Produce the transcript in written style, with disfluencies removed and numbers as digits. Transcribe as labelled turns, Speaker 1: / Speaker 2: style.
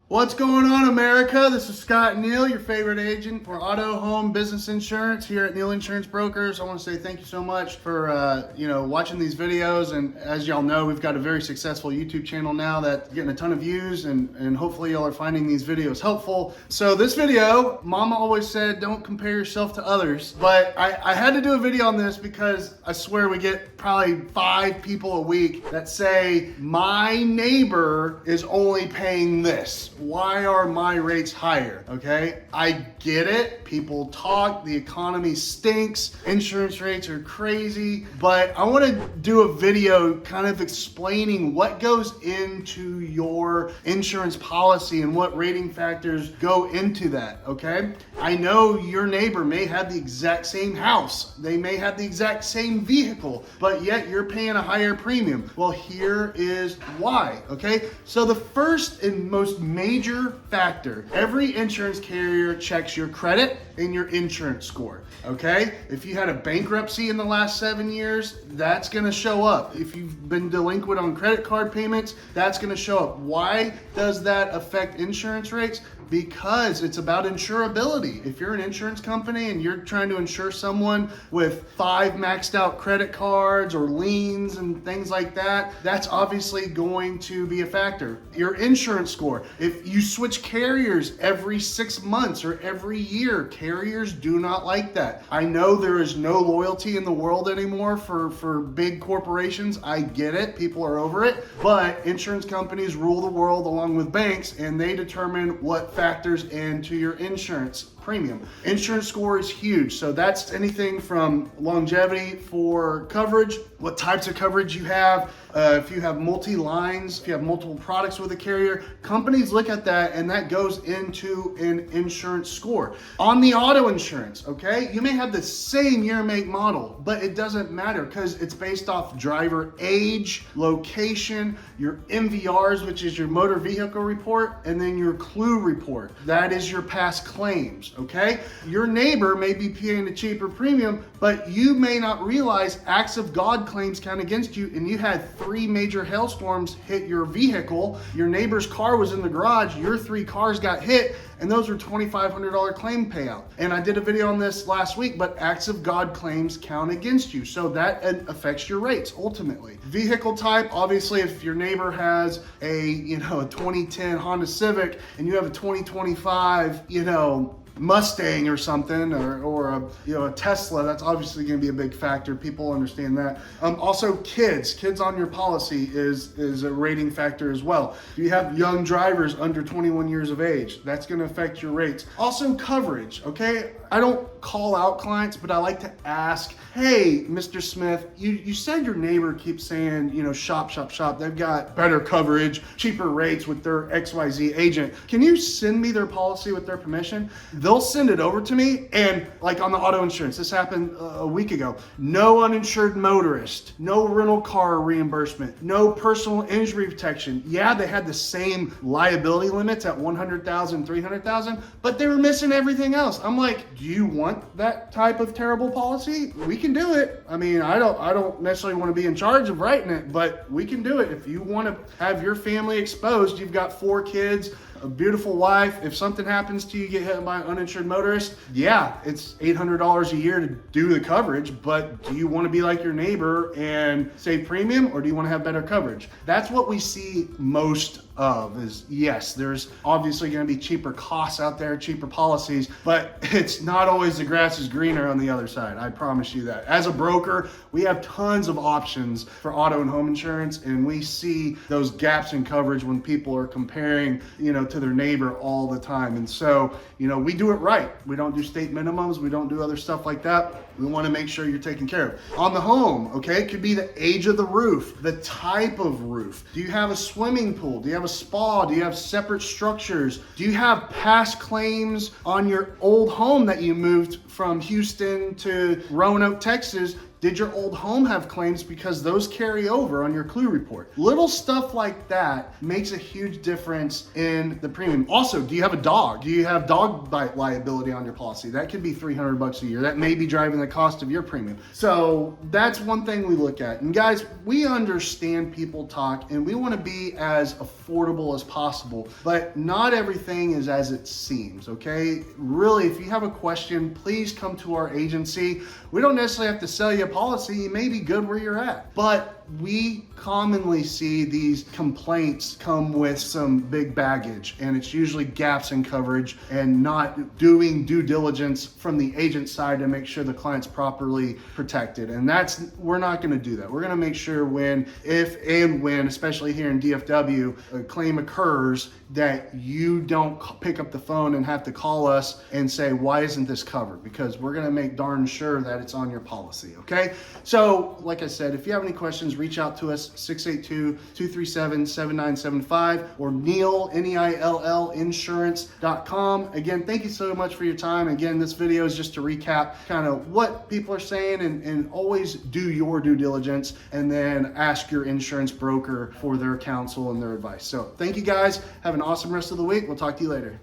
Speaker 1: What's going on, America? This is Scott Neill, your favorite agent for auto, home, business insurance here at Neill Insurance Brokers. I want to say thank you so much for watching these videos. And as y'all know, we've got a very successful YouTube channel now that's getting a ton of views, and hopefully y'all are finding these videos helpful. So this video, Mama always said, don't compare yourself to others. But I had to do a video on this because I swear we get probably 5 people a week that say, my neighbor is only paying this. Why are my rates higher? Okay, I get it. People talk, the economy stinks, insurance rates are crazy, but I want to do a video kind of explaining what goes into your insurance policy and what rating factors go into that, okay? I know your neighbor may have the exact same house, they may have the exact same vehicle, but yet you're paying a higher premium. Well, here is why, okay? So the first and most major factor, every insurance carrier checks your credit and your insurance score, okay? If you had a bankruptcy in the last 7 years, that's gonna show up. If you've been delinquent on credit card payments, that's gonna show up. Why does that affect insurance rates? Because it's about insurability. If you're an insurance company and you're trying to insure someone with 5 maxed out credit cards or liens and things like that, that's obviously going to be a factor. Your insurance score, if you switch carriers every 6 months or every year, carriers do not like that. I know there is no loyalty in the world anymore for big corporations. I get it, people are over it, but insurance companies rule the world along with banks, and they determine what factors into your insurance premium. Insurance score is huge. So that's anything from longevity for coverage, what types of coverage you have, if you have multi-lines, if you have multiple products with a carrier, companies look at that and that goes into an insurance score. On the auto insurance, okay, you may have the same year, make, model, but it doesn't matter because it's based off driver age, location, your MVRs, which is your motor vehicle report, and then your CLUE report. That is your past claims. Okay, your neighbor may be paying a cheaper premium, but you may not realize acts of God claims count against you, and you had 3 major hailstorms hit your vehicle. Your neighbor's car was in the garage, your 3 cars got hit, and those were $2,500 claim payout. And I did a video on this last week, but acts of God claims count against you. So that affects your rates ultimately. Vehicle type, obviously if your neighbor has a 2010 Honda Civic and you have a 2025, Mustang or something, or a Tesla, that's obviously going to be a big factor. People understand that. Also, kids on your policy is a rating factor as well. If you have young drivers under 21 years of age, that's going to affect your rates. Also, coverage. Okay, I don't call out clients, but I like to ask, hey, Mr. Smith, you said your neighbor keeps saying, shop. They've got better coverage, cheaper rates with their XYZ agent. Can you send me their policy with their permission? They'll send it over to me, and like on the auto insurance, this happened a week ago. No uninsured motorist, no rental car reimbursement, no personal injury protection. Yeah, they had the same liability limits at $100,000, $300,000, but they were missing everything else. I'm like, do you want that type of terrible policy? We can do it. I mean, I don't necessarily want to be in charge of writing it, but we can do it. If you want to have your family exposed, you've got 4 kids, a beautiful wife, if something happens to you, get hit by an uninsured motorist, yeah, it's $800 a year to do the coverage, but do you want to be like your neighbor and save premium, or do you want to have better coverage? That's what we see most of is, yes, there's obviously going to be cheaper costs out there, cheaper policies, but it's not always the grass is greener on the other side. I promise you that. As a broker, we have tons of options for auto and home insurance, and we see those gaps in coverage when people are comparing, to their neighbor all the time. And so, we do it right. We don't do state minimums. We don't do other stuff like that. We want to make sure you're taken care of. On the home, okay, it could be the age of the roof, the type of roof. Do you have a swimming pool? Do you have a spa? Do you have separate structures? Do you have past claims on your old home that you moved from Houston to Roanoke, Texas? Did your old home have claims? Because those carry over on your clue report. Little stuff like that makes a huge difference in the premium. Also, do you have a dog? Do you have dog bite liability on your policy? That could be $300 a year. That may be driving the cost of your premium. So that's one thing we look at. And guys, we understand people talk and we want to be as affordable as possible, but not everything is as it seems, okay? Really, if you have a question, please come to our agency. We don't necessarily have to sell you a policy. You may be good where you're at, but we commonly see these complaints come with some big baggage, and it's usually gaps in coverage and not doing due diligence from the agent side to make sure the client's properly protected. And we're not going to do that. We're going to make sure if and when, especially here in DFW, a claim occurs, that you don't pick up the phone and have to call us and say, why isn't this covered? Because we're going to make darn sure that it's on your policy, okay? So, like I said, if you have any questions, reach out to us, 682-237-7975, or Neill, Neill, insurance.com. Again, thank you so much for your time. Again, this video is just to recap kind of what people are saying, and always do your due diligence, and then ask your insurance broker for their counsel and their advice. So thank you guys. Have an awesome rest of the week. We'll talk to you later.